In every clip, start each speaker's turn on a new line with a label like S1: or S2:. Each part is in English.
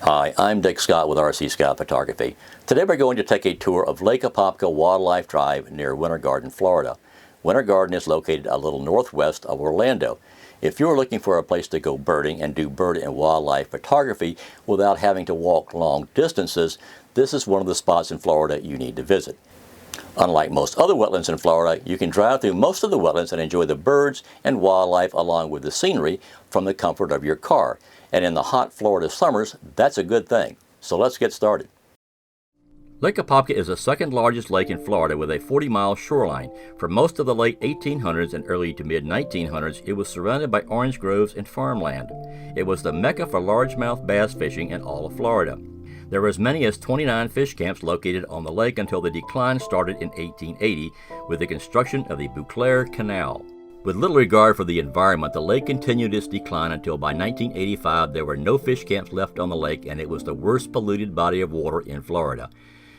S1: Hi, I'm Dick Scott with RC Scott Photography. Today we're going to take a tour of Lake Apopka Wildlife Drive near Winter Garden, Florida. Winter Garden is located a little northwest of Orlando. If you're looking for a place to go birding and do bird and wildlife photography without having to walk long distances, this is one of the spots in Florida you need to visit. Unlike most other wetlands in Florida, you can drive through most of the wetlands and enjoy the birds and wildlife along with the scenery from the comfort of your car. And in the hot Florida summers, that's a good thing. So let's get started. Lake Apopka is the second largest lake in Florida with a 40-mile shoreline. For most of the late 1800s and early to mid-1900s, it was surrounded by orange groves and farmland. It was the mecca for largemouth bass fishing in all of Florida. There were as many as 29 fish camps located on the lake until the decline started in 1880 with the construction of the Bouclair Canal. With little regard for the environment, the lake continued its decline until by 1985 there were no fish camps left on the lake and it was the worst polluted body of water in Florida.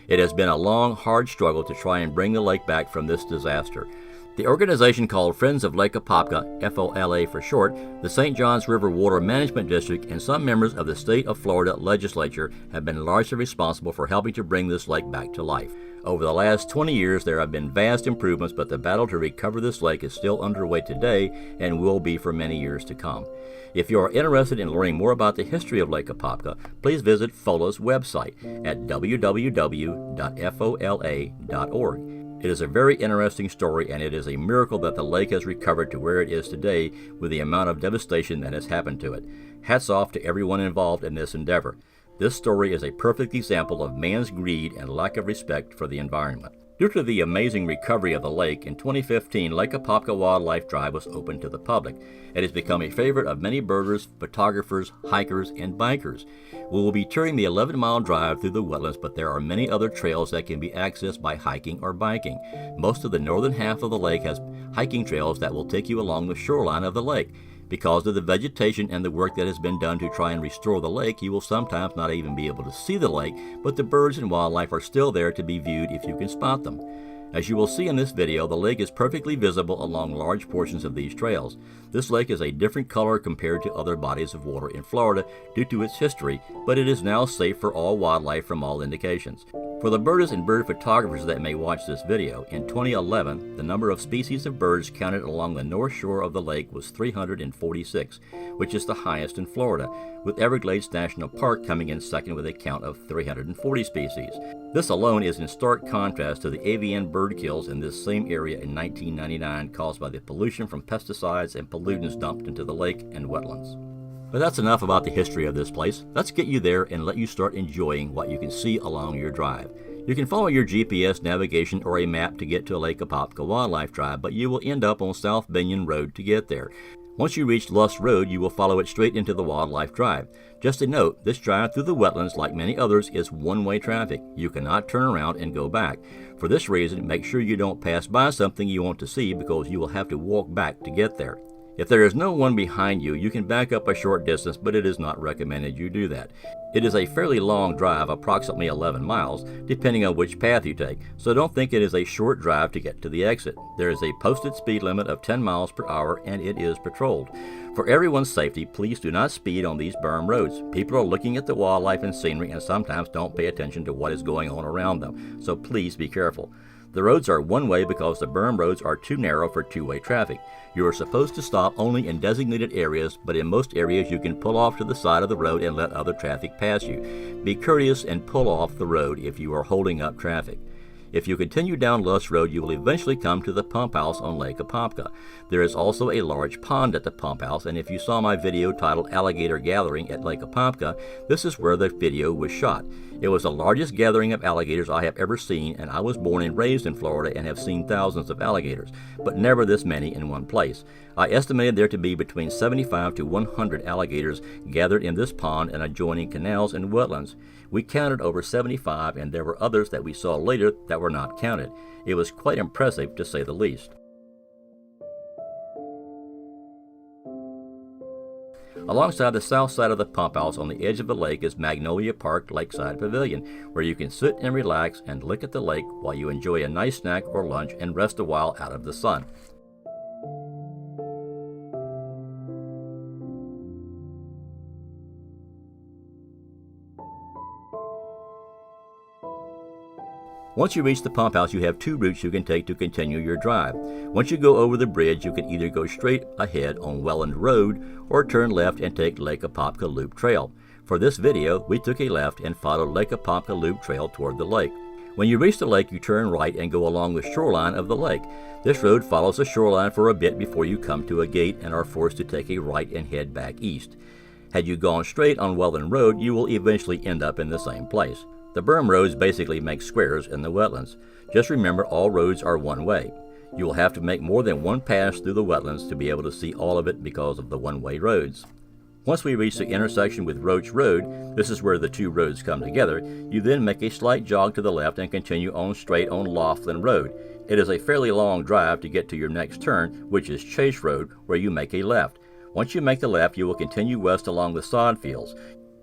S1: It has been a long, hard struggle to try and bring the lake back from this disaster. The organization called Friends of Lake Apopka, FOLA for short, the St. Johns River Water Management District, and some members of the state of Florida legislature have been largely responsible for helping to bring this lake back to life. Over the last 20 years, there have been vast improvements, but the battle to recover this lake is still underway today and will be for many years to come. If you are interested in learning more about the history of Lake Apopka, please visit FOLA's website at www.fola.org. It is a very interesting story, and it is a miracle that the lake has recovered to where it is today with the amount of devastation that has happened to it. Hats off to everyone involved in this endeavor. This story is a perfect example of man's greed and lack of respect for the environment. Due to the amazing recovery of the lake, in 2015, Lake Apopka Wildlife Drive was opened to the public. It has become a favorite of many birders, photographers, hikers, and bikers. We will be touring the 11-mile drive through the wetlands, but there are many other trails that can be accessed by hiking or biking. Most of the northern half of the lake has hiking trails that will take you along the shoreline of the lake. Because of the vegetation and the work that has been done to try and restore the lake, you will sometimes not even be able to see the lake, but the birds and wildlife are still there to be viewed if you can spot them. As you will see in this video, the lake is perfectly visible along large portions of these trails. This lake is a different color compared to other bodies of water in Florida due to its history, but it is now safe for all wildlife from all indications. For the birders and bird photographers that may watch this video, in 2011, the number of species of birds counted along the north shore of the lake was 346, which is the highest in Florida, with Everglades National Park coming in second with a count of 340 species. This alone is in stark contrast to the avian bird kills in this same area in 1999 caused by the pollution from pesticides and pollutants dumped into the lake and wetlands. But that's enough about the history of this place. Let's get you there and let you start enjoying what you can see along your drive. You can follow your GPS navigation or a map to get to Lake Apopka Wildlife Drive, but you will end up on South Binion Road to get there. Once you reach Roche Road, you will follow it straight into the Wildlife Drive. Just a note, this drive through the wetlands, like many others, is one-way traffic. You cannot turn around and go back. For this reason, make sure you don't pass by something you want to see because you will have to walk back to get there. If there is no one behind you, you can back up a short distance, but it is not recommended you do that. It is a fairly long drive, approximately 11 miles, depending on which path you take, so don't think it is a short drive to get to the exit. There is a posted speed limit of 10 miles per hour, and it is patrolled. For everyone's safety, please do not speed on these berm roads. People are looking at the wildlife and scenery and sometimes don't pay attention to what is going on around them, so please be careful. The roads are one-way because the berm roads are too narrow for two-way traffic. You are supposed to stop only in designated areas, but in most areas you can pull off to the side of the road and let other traffic pass you. Be courteous and pull off the road if you are holding up traffic. If you continue down Roche Road, you will eventually come to the pump house on Lake Apopka. There is also a large pond at the pump house, and if you saw my video titled Alligator Gathering at Lake Apopka, this is where the video was shot. It was the largest gathering of alligators I have ever seen, and I was born and raised in Florida and have seen thousands of alligators, but never this many in one place. I estimated there to be between 75 to 100 alligators gathered in this pond and adjoining canals and wetlands. We counted over 75, and there were others that we saw later that were not counted. It was quite impressive, to say the least. Alongside the south side of the pump house on the edge of the lake is Magnolia Park Lakeside Pavilion, where you can sit and relax and look at the lake while you enjoy a nice snack or lunch and rest a while out of the sun. Once you reach the pump house, you have two routes you can take to continue your drive. Once you go over the bridge, you can either go straight ahead on Wetlands Road or turn left and take Lake Apopka Loop Trail. For this video, we took a left and followed Lake Apopka Loop Trail toward the lake. When you reach the lake, you turn right and go along the shoreline of the lake. This road follows the shoreline for a bit before you come to a gate and are forced to take a right and head back east. Had you gone straight on Wetlands Road, you will eventually end up in the same place. The berm roads basically make squares in the wetlands. Just remember, all roads are one way. You will have to make more than one pass through the wetlands to be able to see all of it because of the one-way roads. Once we reach the intersection with Roche Road, this is where the two roads come together, you then make a slight jog to the left and continue on straight on Laughlin Road. It is a fairly long drive to get to your next turn, which is Chase Road, where you make a left. Once you make the left, you will continue west along the sod fields.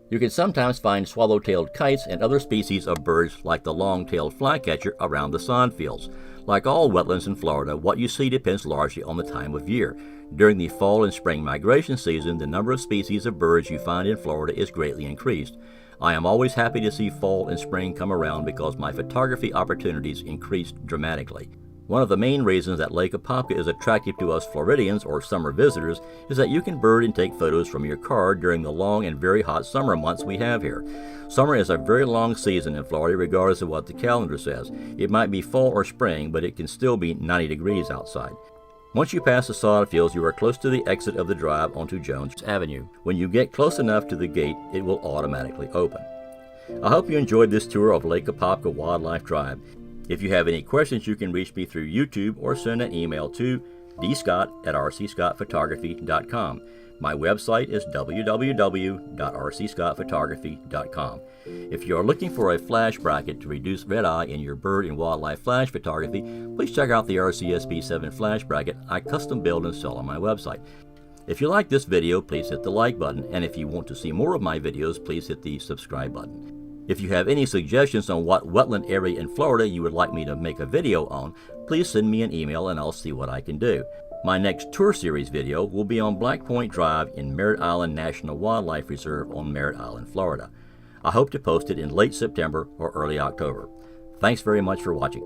S1: You can sometimes find swallow-tailed kites and other species of birds like the long-tailed flycatcher around the sod fields. Like all wetlands in Florida, what you see depends largely on the time of year. During the fall and spring migration season, the number of species of birds you find in Florida is greatly increased. I am always happy to see fall and spring come around because my photography opportunities increase dramatically. One of the main reasons that Lake Apopka is attractive to us Floridians or summer visitors is that you can bird and take photos from your car during the long and very hot summer months we have here. Summer is a very long season in Florida regardless of what the calendar says. It might be fall or spring, but it can still be 90 degrees outside. Once you pass the sod fields, you are close to the exit of the drive onto Jones Avenue. When you get close enough to the gate, it will automatically open. I hope you enjoyed this tour of Lake Apopka Wildlife Drive. If you have any questions, you can reach me through YouTube or send an email to dscott@rcscottphotography.com. My website is www.rcscottphotography.com. If you are looking for a flash bracket to reduce red eye in your bird and wildlife flash photography, please check out the RCSP7 flash bracket I custom build and sell on my website. If you like this video, please hit the like button, and if you want to see more of my videos, please hit the subscribe button. If you have any suggestions on what wetland area in Florida you would like me to make a video on, please send me an email and I'll see what I can do. My next tour series video will be on Black Point Drive in Merritt Island National Wildlife Reserve on Merritt Island, Florida. I hope to post it in late September or early October. Thanks very much for watching.